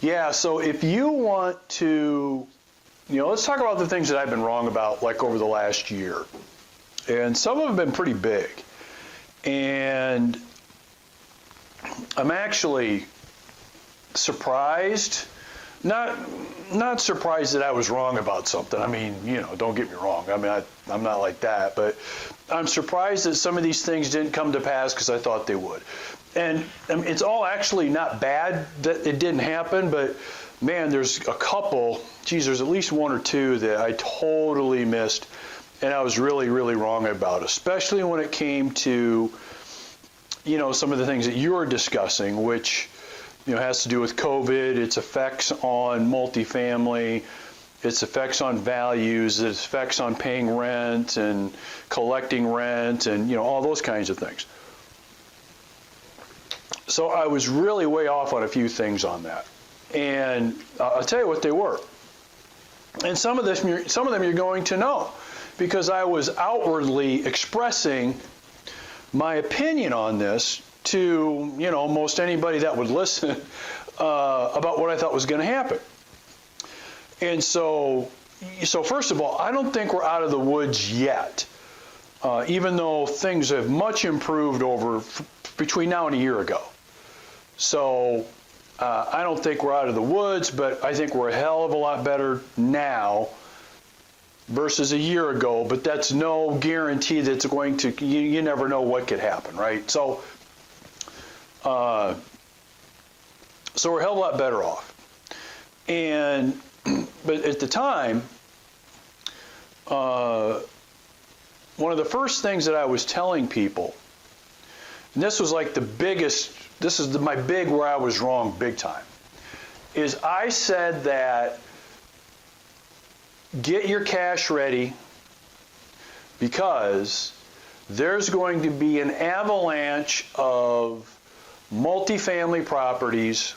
Yeah, so if you want to, let's talk about the things that I've been wrong about, like over the last year. And some of them have been pretty big. And I'm actually surprised, not surprised that I was wrong about something. I mean, don't get me wrong. I mean, I'm not like that, but I'm surprised that some of these things didn't come to pass because I thought they would. And I mean, it's all actually not bad that it didn't happen, but man, there's a couple, there's at least one or two that I totally missed and I was really, really wrong about, especially when it came to, some of the things that you were discussing, which, has to do with COVID, its effects on multifamily, its effects on values, its effects on paying rent and collecting rent and, all those kinds of things. So I was really way off on a few things on that. And I'll tell you what they were. And some of them you're going to know because I was outwardly expressing my opinion on this to, most anybody that would listen about what I thought was going to happen. And so first of all, I don't think we're out of the woods yet, even though things have much improved between now and a year ago. So I don't think we're out of the woods, but I think we're a hell of a lot better now versus a year ago, but that's no guarantee that it's going to, you never know what could happen, right? So we're a hell of a lot better off. And, but at the time, one of the first things that I was telling people, and this was like the biggest, this is my big where I was wrong big time, is I said that get your cash ready because there's going to be an avalanche of multifamily properties,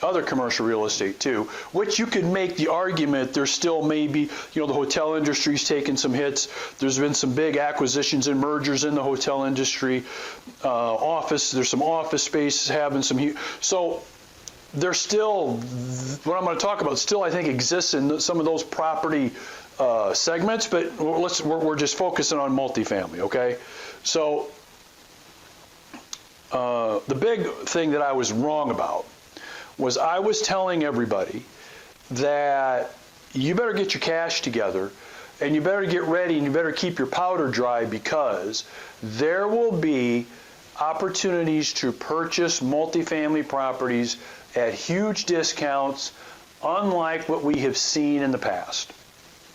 other commercial real estate too, which you could make the argument there's still maybe, the hotel industry's taken some hits. There's been some big acquisitions and mergers in the hotel industry. There's some office space having some, so there's still, what I'm going to talk about still I think exists in some of those property segments, but we're just focusing on multifamily, okay? So the big thing that I was wrong about was I was telling everybody that you better get your cash together and you better get ready and you better keep your powder dry because there will be opportunities to purchase multifamily properties at huge discounts, unlike what we have seen in the past.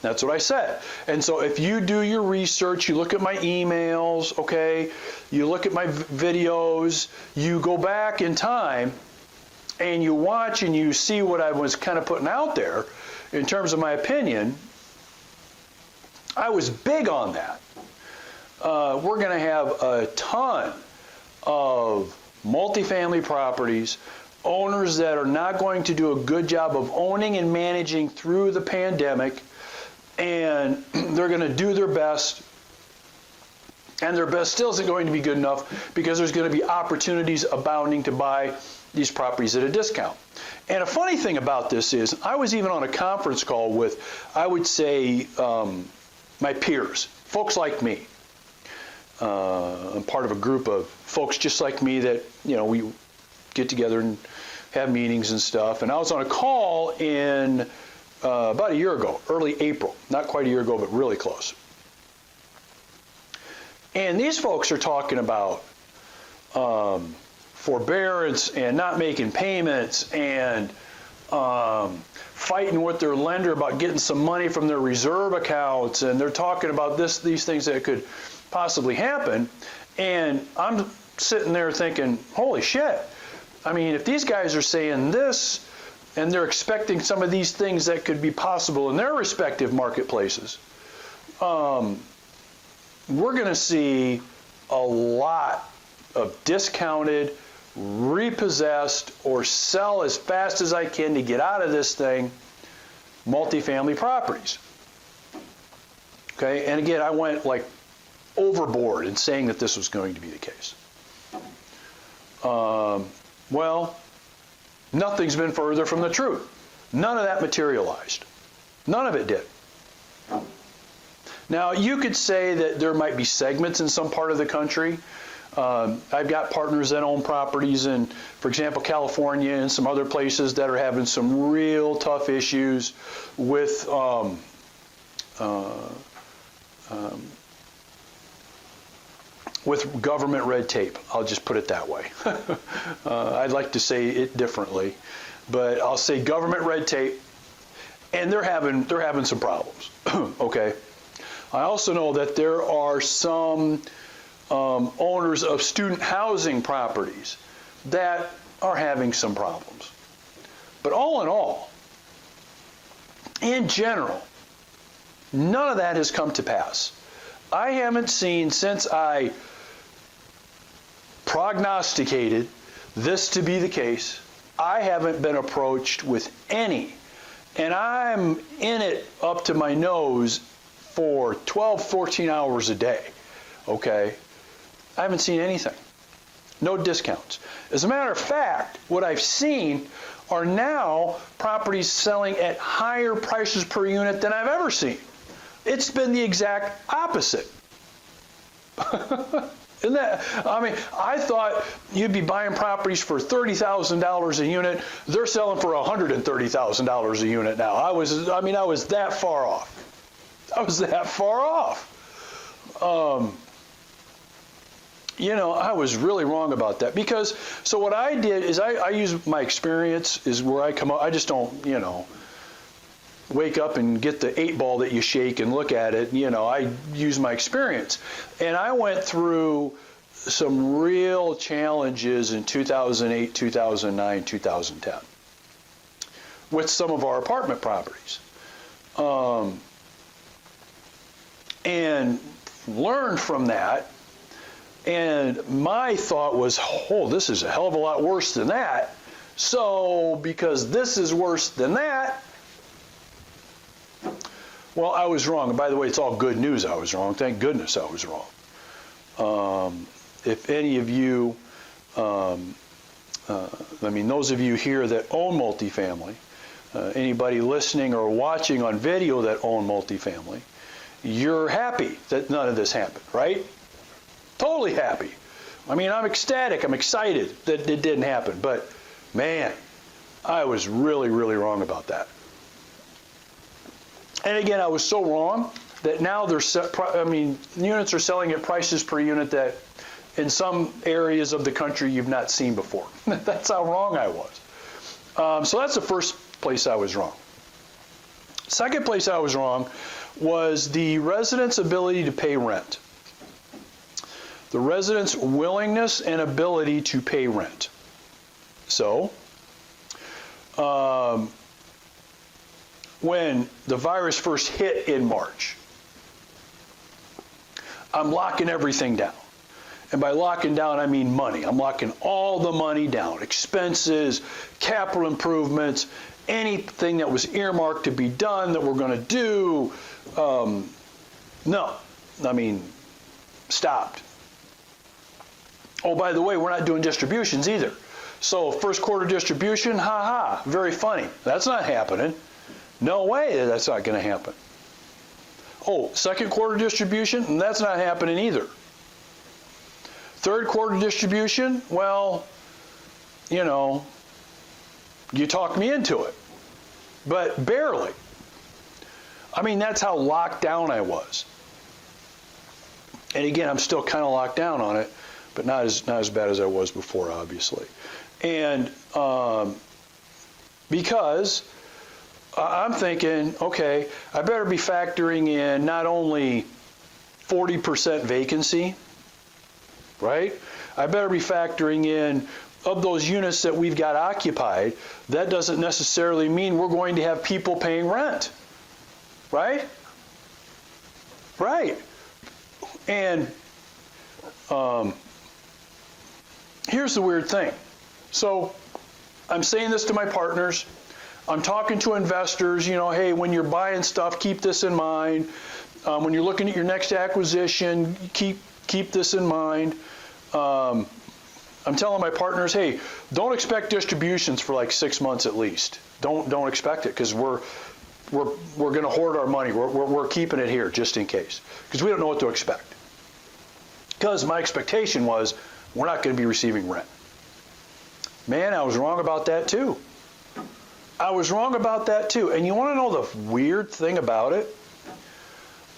That's what I said. And so if you do your research, you look at my emails, okay, you look at my videos, you go back in time and you watch and you see what I was kind of putting out there in terms of my opinion, I was big on that. We're going to have a ton of multifamily properties, owners that are not going to do a good job of owning and managing through the pandemic, and they're going to do their best, and their best still isn't going to be good enough because there's going to be opportunities abounding to buy these properties at a discount. And a funny thing about this is I was even on a conference call with, I would say, my peers, folks like me. I'm part of a group of folks just like me that, we get together and have meetings and stuff. And I was on a call in about a year ago, early April, not quite a year ago, but really close. And these folks are talking about forbearance and not making payments and fighting with their lender about getting some money from their reserve accounts. And they're talking about these things that could possibly happen. And I'm sitting there thinking, holy shit. I mean, if these guys are saying this and they're expecting some of these things that could be possible in their respective marketplaces, we're going to see a lot of discounted, repossessed, or sell as fast as I can to get out of this thing, multifamily properties. Okay, and again, I went like overboard in saying that this was going to be the case. Well, Nothing's been further from the truth. None of that materialized. None of it did. Now, you could say that there might be segments in some part of the country. I've got partners that own properties in, for example, California and some other places that are having some real tough issues with government red tape. I'll just put it that way. I'd like to say it differently, but I'll say government red tape, and they're having some problems. Okay. I also know that there are some owners of student housing properties that are having some problems. But all in all, in general, none of that has come to pass. I haven't seen, since I prognosticated this to be the case, I haven't been approached with any, and I'm in it up to my nose for 12, 14 hours a day, okay? I haven't seen anything. No discounts. As a matter of fact, what I've seen are now properties selling at higher prices per unit than I've ever seen. It's been the exact opposite. Isn't that, I mean, I thought you'd be buying properties for $30,000 a unit. They're selling for $130,000 a unit now. I was that far off. I was that far off. You know, I was really wrong about that because, so what I did is I use my experience is where I come up. I just don't, you know, wake up and get the 8-ball that you shake and look at it. You know, I use my experience. And I went through some real challenges in 2008, 2009, 2010 with some of our apartment properties. And learned from that. And my thought was, oh, this is a hell of a lot worse than that. So because this is worse than that, well, I was wrong. And by the way, it's all good news I was wrong. Thank goodness I was wrong. If any of you, I mean, those of you here that own multifamily, anybody listening or watching on video that own multifamily, you're happy that none of this happened, right? Totally happy. I mean, I'm ecstatic. I'm excited that it didn't happen. But, man, I was really, really wrong about that. And again, I was so wrong that now units are selling at prices per unit that in some areas of the country you've not seen before. That's how wrong I was. So that's the first place I was wrong. Second place I was wrong was the residents' ability to pay rent. The residents' willingness and ability to pay rent. So, when the virus first hit in March, I'm locking everything down. And by locking down, I mean money. I'm locking all the money down. Expenses, capital improvements, anything that was earmarked to be done that we're going to do. Stopped. Oh, by the way, we're not doing distributions either. So first quarter distribution, very funny. That's not happening. No way that's not going to happen. Oh, second quarter distribution, that's not happening either. Third quarter distribution, well, you know, you talked me into it, but barely. I mean, that's how locked down I was. And again, I'm still kind of locked down on it, but not as bad as I was before, obviously. And because I'm thinking, okay, I better be factoring in not only 40% vacancy, right? I better be factoring in, of those units that we've got occupied, that doesn't necessarily mean we're going to have people paying rent, right? Right. And here's the weird thing. So I'm saying this to my partners. I'm talking to investors, you know, hey, when you're buying stuff, keep this in mind. When you're looking at your next acquisition, keep this in mind. I'm telling my partners, hey, don't expect distributions for like 6 months at least. Don't expect it, because we're going to hoard our money. We're keeping it here just in case, because we don't know what to expect. Because my expectation was we're not going to be receiving rent. Man, I was wrong about that too. I was wrong about that too. And you want to know the weird thing about it?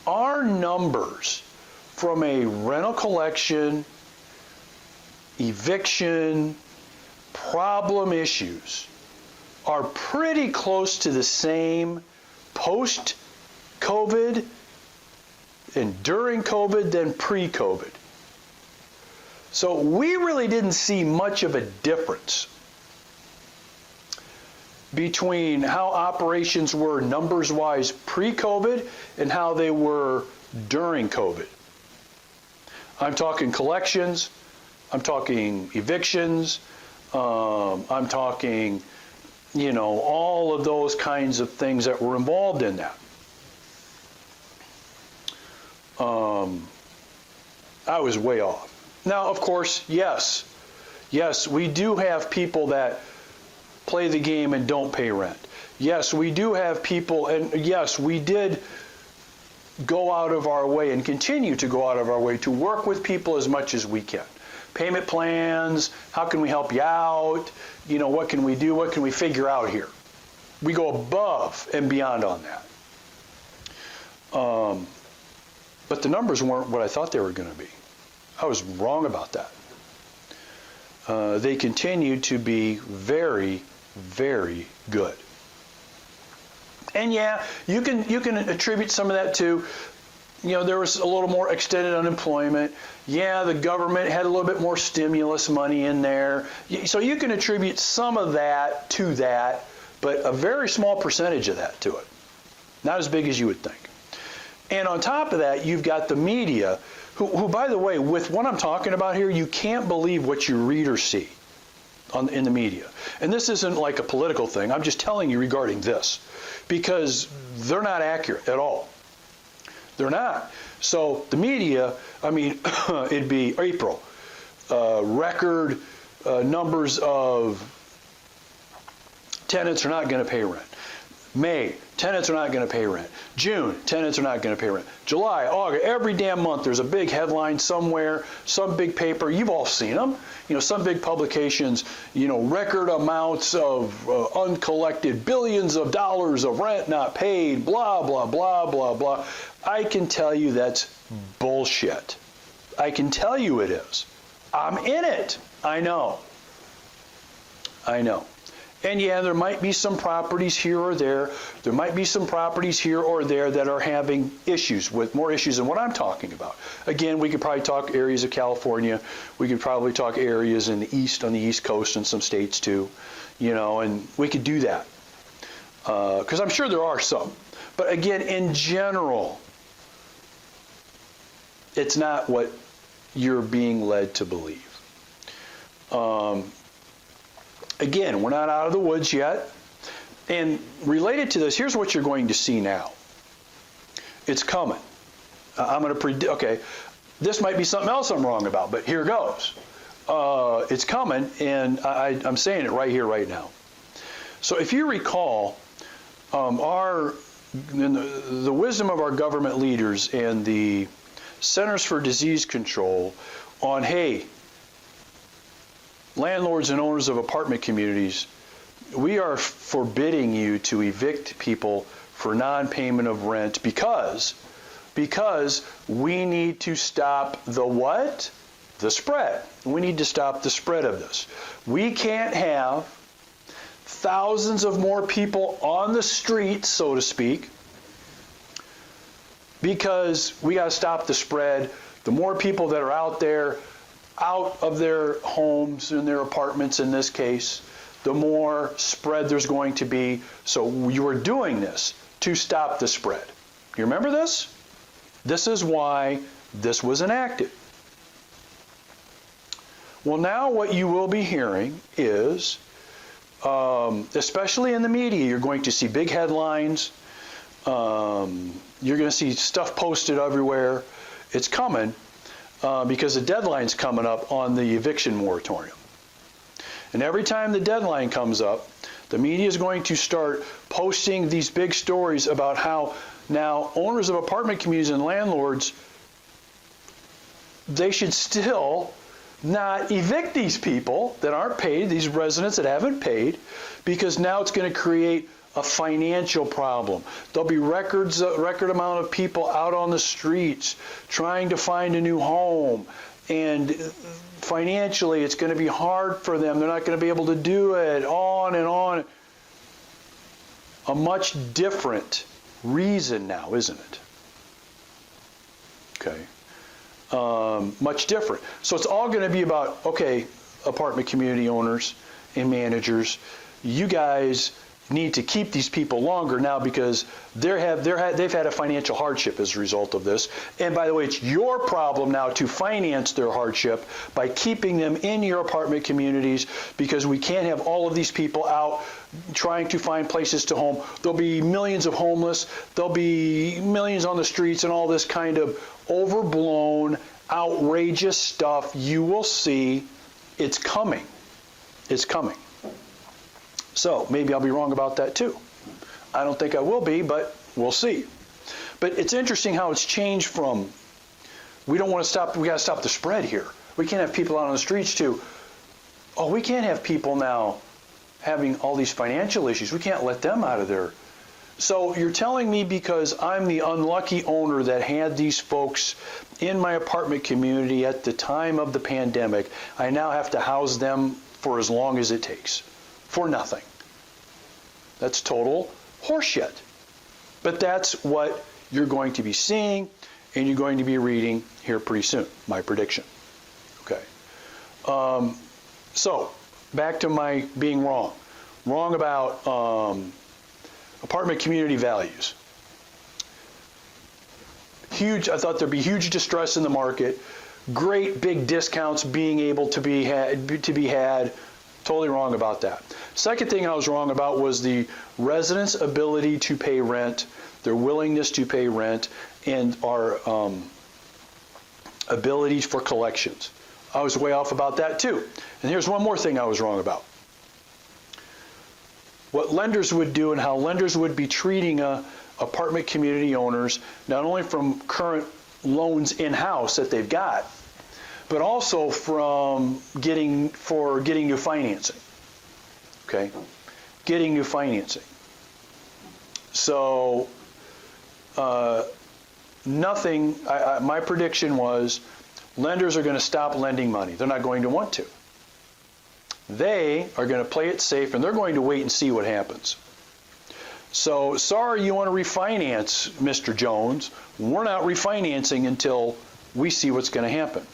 Our numbers from a rental collection, eviction, problem issues are pretty close to the same post-COVID and during COVID than pre-COVID. So we really didn't see much of a difference between how operations were numbers-wise pre-COVID and how they were during COVID. I'm talking collections, I'm talking evictions, I'm talking, all of those kinds of things that were involved in that. I was way off. Now, of course, yes, we do have people that play the game and don't pay rent. Yes, we do have people, and yes, we did go out of our way and continue to go out of our way to work with people as much as we can. Payment plans, how can we help you out? What can we do? What can we figure out here? We go above and beyond on that. But the numbers weren't what I thought they were going to be. I was wrong about that. They continue to be very, very good. And yeah, you can attribute some of that to, there was a little more extended unemployment. Yeah, the government had a little bit more stimulus money in there. So you can attribute some of that to that, but a very small percentage of that to it. Not as big as you would think. And on top of that, you've got the media, who, by the way, with what I'm talking about here, you can't believe what you read or see in the media. And this isn't like a political thing. I'm just telling you regarding this, because they're not accurate at all. They're not. So the media, it'd be April, record numbers of tenants are not going to pay rent. May, tenants are not going to pay rent. June, tenants are not going to pay rent. July, August, every damn month there's a big headline somewhere, some big paper. You've all seen them. Some big publications, record amounts of uncollected, billions of dollars of rent not paid, blah, blah, blah, blah, blah. I can tell you that's bullshit. I can tell you it is. I'm in it. I know. And yeah, there might be some properties here or there. There might be some properties here or there that are having issues, with more issues than what I'm talking about. Again, we could probably talk areas of California. We could probably talk areas in the east, on the East Coast, and some states too. And we could do that. Because I'm sure there are some. But again, in general, it's not what you're being led to believe. Again, we're not out of the woods yet. And related to this, here's what you're going to see now. It's coming. I'm going to predict, okay, this might be something else I'm wrong about, but here goes. It's coming, and I'm saying it right here, right now. So if you recall, the wisdom of our government leaders and the Centers for Disease Control on, hey, landlords and owners of apartment communities, we are forbidding you to evict people for non-payment of rent because we need to stop the what? The spread. We need to stop the spread of this. We can't have thousands of more people on the streets, so to speak, because we got to stop the spread. The more people that are out there, out of their homes and their apartments in this case, the more spread there's going to be. So you are doing this to stop the spread. You remember this? This is why this was enacted. Well, now what you will be hearing is, especially in the media, you're going to see big headlines. You're going to see stuff posted everywhere. It's coming. Because the deadline's coming up on the eviction moratorium. And every time the deadline comes up, the media is going to start posting these big stories about how now owners of apartment communities and landlords, they should still not evict these people that aren't paid, these residents that haven't paid, because now it's going to create a financial problem. There'll be record amount of people out on the streets trying to find a new home, and financially it's going to be hard for them. They're not going to be able to do it, on and on. A much different reason now, isn't it? Okay. Much different. So it's all going to be about, okay, apartment community owners and managers, you guys need to keep these people longer now because they've had a financial hardship as a result of this. And by the way, it's your problem now to finance their hardship by keeping them in your apartment communities, because we can't have all of these people out trying to find places to home. There'll be millions of homeless. There'll be millions on the streets and all this kind of overblown, outrageous stuff. You will see it's coming. It's coming. So maybe I'll be wrong about that too. I don't think I will be, but we'll see. But it's interesting how it's changed from, we don't want to stop, we got to stop the spread here. We can't have people out on the streets to, oh, we can't have people now having all these financial issues. We can't let them out of there. So you're telling me because I'm the unlucky owner that had these folks in my apartment community at the time of the pandemic, I now have to house them for as long as it takes, for nothing. That's total horseshit. But that's what you're going to be seeing and you're going to be reading here pretty soon, my prediction. Okay. So back to my being wrong. Wrong about apartment community values. Huge, I thought there'd be huge distress in the market, great big discounts being able to be had. Totally wrong about that. Second thing I was wrong about was the residents' ability to pay rent, their willingness to pay rent, and our ability for collections. I was way off about that too. And here's one more thing I was wrong about. What lenders would do and how lenders would be treating apartment community owners, not only from current loans in-house that they've got, but also from getting new financing. Okay, getting new financing. So nothing. My prediction was lenders are going to stop lending money. They're not going to want to. They are going to play it safe, and they're going to wait and see what happens. So sorry you want to refinance, Mr. Jones. We're not refinancing until we see what's going to happen.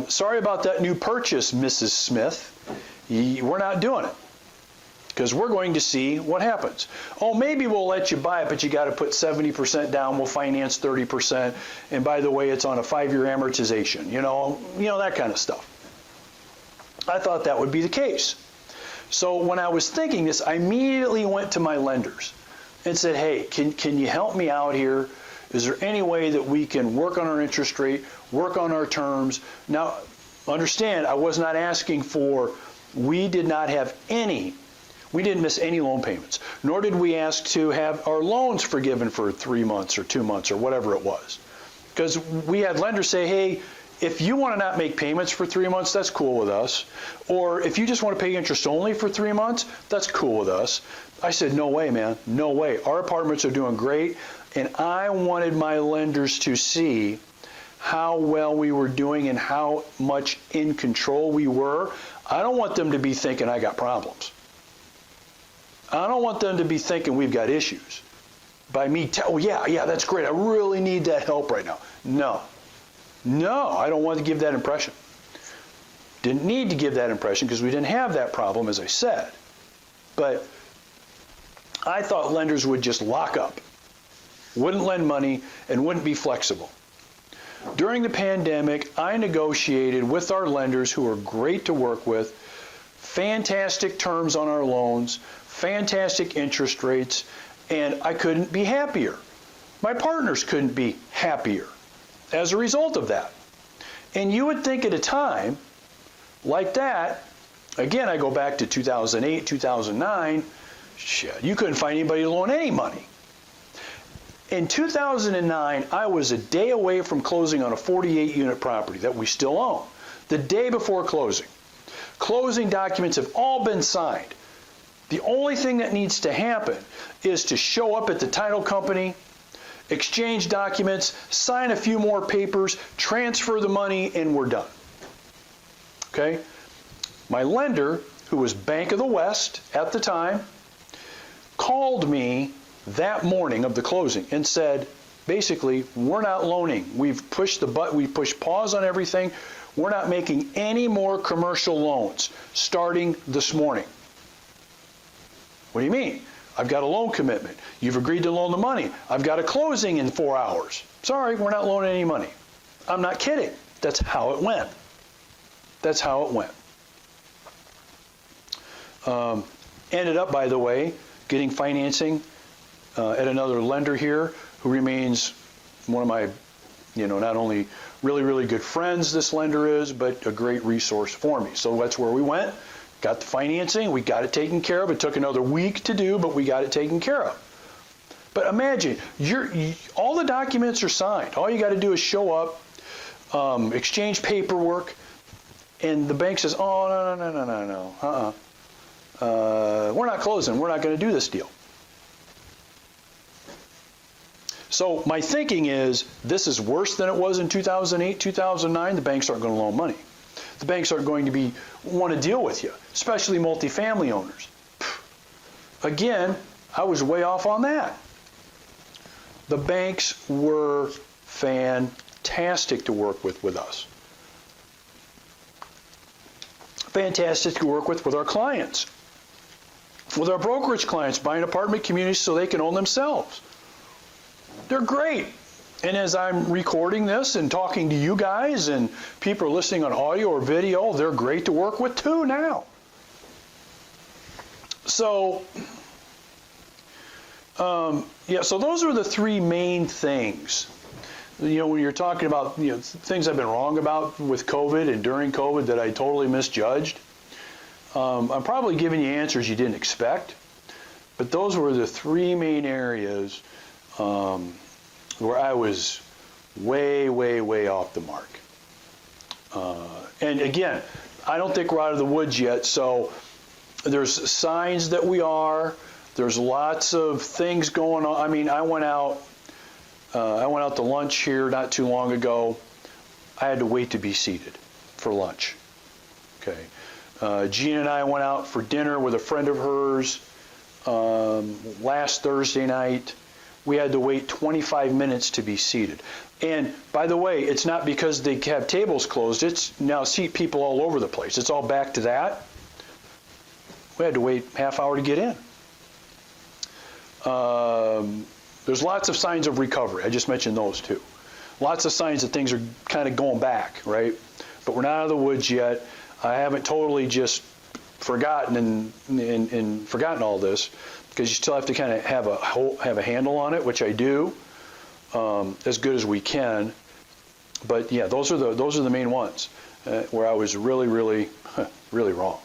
Sorry about that new purchase, Mrs. Smith. We're not doing it because we're going to see what happens. Oh, maybe we'll let you buy it, but you got to put 70% down. We'll finance 30%. And by the way, it's on a 5-year amortization. You know that kind of stuff. I thought that would be the case. So when I was thinking this, I immediately went to my lenders and said, hey, can you help me out here? Is there any way that we can work on our interest rate, work on our terms? Now, understand, I was not asking for, we didn't miss any loan payments, nor did we ask to have our loans forgiven for 3 months or 2 months or whatever it was. Because we had lenders say, hey, if you want to not make payments for 3 months, that's cool with us. Or if you just want to pay interest only for 3 months, that's cool with us. I said, no way, man, no way. Our apartments are doing great. And I wanted my lenders to see how well we were doing and how much in control we were. I don't want them to be thinking I got problems. I don't want them to be thinking we've got issues. By me, yeah, that's great. I really need that help right now. No, I don't want to give that impression. Didn't need to give that impression because we didn't have that problem, as I said. But I thought lenders would just lock up, wouldn't lend money, and wouldn't be flexible. During the pandemic, I negotiated with our lenders, who are great to work with, fantastic terms on our loans, fantastic interest rates, and I couldn't be happier. My partners couldn't be happier as a result of that. And you would think at a time like that, Again, I go back to 2008, 2009. Shit, you couldn't find anybody to loan any money. In 2009, I was a day away from closing on a 48-unit property that we still own. The day before closing. Closing documents have all been signed. The only thing that needs to happen is to show up at the title company, exchange documents, sign a few more papers, transfer the money, and we're done. Okay? My lender, who was Bank of the West at the time, called me that morning of the closing and said, basically, we're not loaning. We've pushed the button, we've pushed pause on everything. We're not making any more commercial loans starting this morning. What do you mean? I've got a loan commitment. You've agreed to loan the money. I've got a closing in 4 hours. Sorry, we're not loaning any money. I'm not kidding. That's how it went. That's how it went. Ended up, by the way, getting financing at another lender here who remains one of my, not only really, really good friends, this lender is, but a great resource for me. So that's where we went, got the financing, we got it taken care of. It took another week to do, but we got it taken care of. But imagine, all the documents are signed. All you got to do is show up, exchange paperwork, and the bank says, oh, no, we're not closing. We're not going to do this deal. So my thinking is this is worse than it was in 2008, 2009. The banks aren't going to loan money. The banks aren't going to want to deal with you, especially multifamily owners. Again, I was way off on that. The banks were fantastic to work with us. Fantastic to work with our clients. With our brokerage clients buying apartment communities so they can own themselves. They're great. And as I'm recording this and talking to you guys and people are listening on audio or video, they're great to work with too now. So, so those are the three main things. When you're talking about things I've been wrong about with COVID and during COVID that I totally misjudged, I'm probably giving you answers you didn't expect. But those were the three main areas where I was way, way, way off the mark. And again, I don't think we're out of the woods yet, so there's signs that we are. There's lots of things going on. I mean, I went out to lunch here not too long ago. I had to wait to be seated for lunch. Okay. Gina and I went out for dinner with a friend of hers last Thursday night. We had to wait 25 minutes to be seated. And by the way, it's not because they have tables closed. It's now seat people all over the place. It's all back to that. We had to wait half hour to get in. There's lots of signs of recovery. I just mentioned those two. Lots of signs that things are kind of going back, right? But we're not out of the woods yet. I haven't totally just forgotten and forgotten all this, because you still have to kind of have a handle on it, which I do, as good as we can. But yeah, those are the main ones where I was really, really, really wrong.